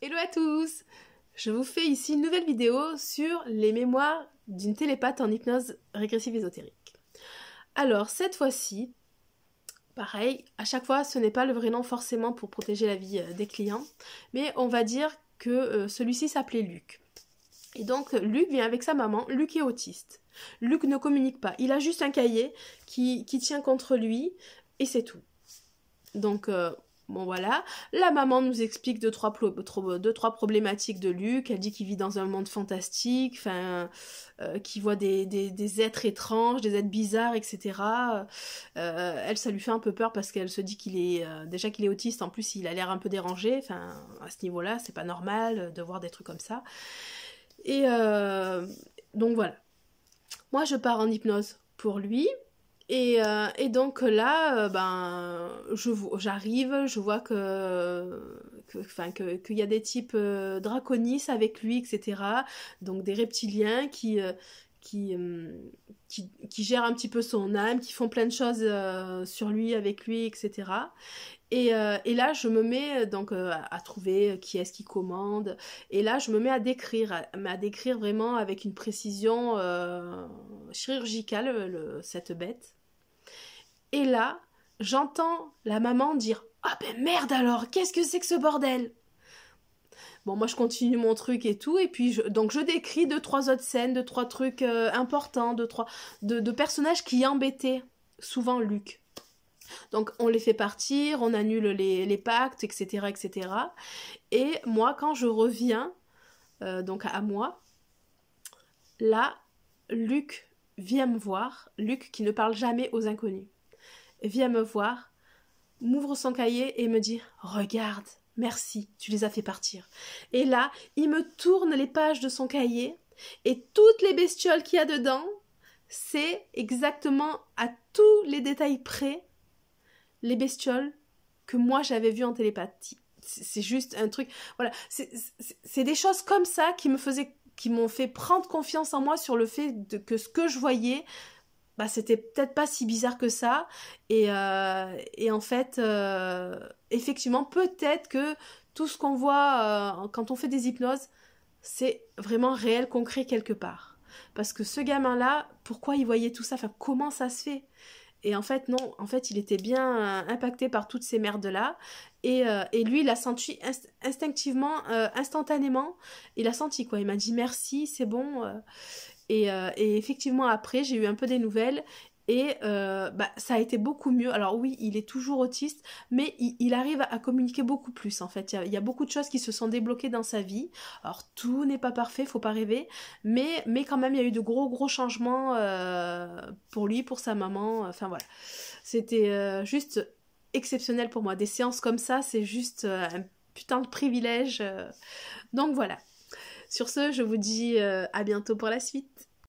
Hello à tous! Je vous fais ici une nouvelle vidéo sur les mémoires d'une télépathe en hypnose régressive ésotérique. Alors cette fois-ci, pareil, à chaque fois ce n'est pas le vrai nom forcément pour protéger la vie des clients, mais on va dire que celui-ci s'appelait Luc. Et donc Luc vient avec sa maman, Luc est autiste. Luc ne communique pas, il a juste un cahier qui tient contre lui et c'est tout. Donc bon voilà, la maman nous explique deux, trois problématiques de Luc. Elle dit qu'il vit dans un monde fantastique, qu'il voit des êtres étranges, des êtres bizarres, etc. Elle, ça lui fait un peu peur parce qu'elle se dit qu'il est déjà qu'il est autiste, en plus il a l'air un peu dérangé, enfin à ce niveau-là, c'est pas normal de voir des trucs comme ça. Et donc voilà. Moi je pars en hypnose pour lui. Et donc là, j'arrive, je vois qu'il y a des types draconis avec lui, etc. Donc des reptiliens qui gèrent un petit peu son âme, qui font plein de choses sur lui, avec lui, etc. Et là, je me mets donc à trouver qui est-ce qui commande. Et là, je me mets à décrire vraiment avec une précision chirurgicale cette bête. Et là, j'entends la maman dire « Ah ben merde alors, qu'est-ce que c'est que ce bordel ?» Bon, moi je continue mon truc et tout, et puis donc je décris deux, trois autres scènes, deux, trois trucs importants, de personnages qui embêtaient souvent Luc. Donc on les fait partir, on annule les pactes, etc., etc. Et moi, quand je reviens, donc à moi, là, Luc vient me voir, Luc qui ne parle jamais aux inconnus. Vient me voir, m'ouvre son cahier et me dit « Regarde, merci, tu les as fait partir. » Et là, il me tourne les pages de son cahier et toutes les bestioles qu'il y a dedans, c'est exactement à tous les détails près les bestioles que moi j'avais vues en télépathie. C'est juste un truc, voilà, c'est des choses comme ça qui m'ont fait prendre confiance en moi sur le fait que ce que je voyais, bah, c'était peut-être pas si bizarre que ça, et en fait effectivement peut-être que tout ce qu'on voit quand on fait des hypnoses, c'est vraiment réel, concret quelque part, parce que ce gamin là, pourquoi il voyait tout ça, enfin comment ça se fait? Et en fait non, en fait il était bien impacté par toutes ces merdes là, et lui il a senti instinctivement, instantanément, il a senti quoi, il m'a dit merci, c'est bon. Et effectivement après j'ai eu un peu des nouvelles et ça a été beaucoup mieux. Alors oui, il est toujours autiste, mais il arrive à communiquer beaucoup plus en fait. Il y a beaucoup de choses qui se sont débloquées dans sa vie. Alors tout n'est pas parfait, faut pas rêver, mais quand même il y a eu de gros changements pour lui, pour sa maman, enfin voilà. C'était juste exceptionnel pour moi. Des séances comme ça, c'est juste un putain de privilège. Donc voilà. Sur ce, je vous dis à bientôt pour la suite.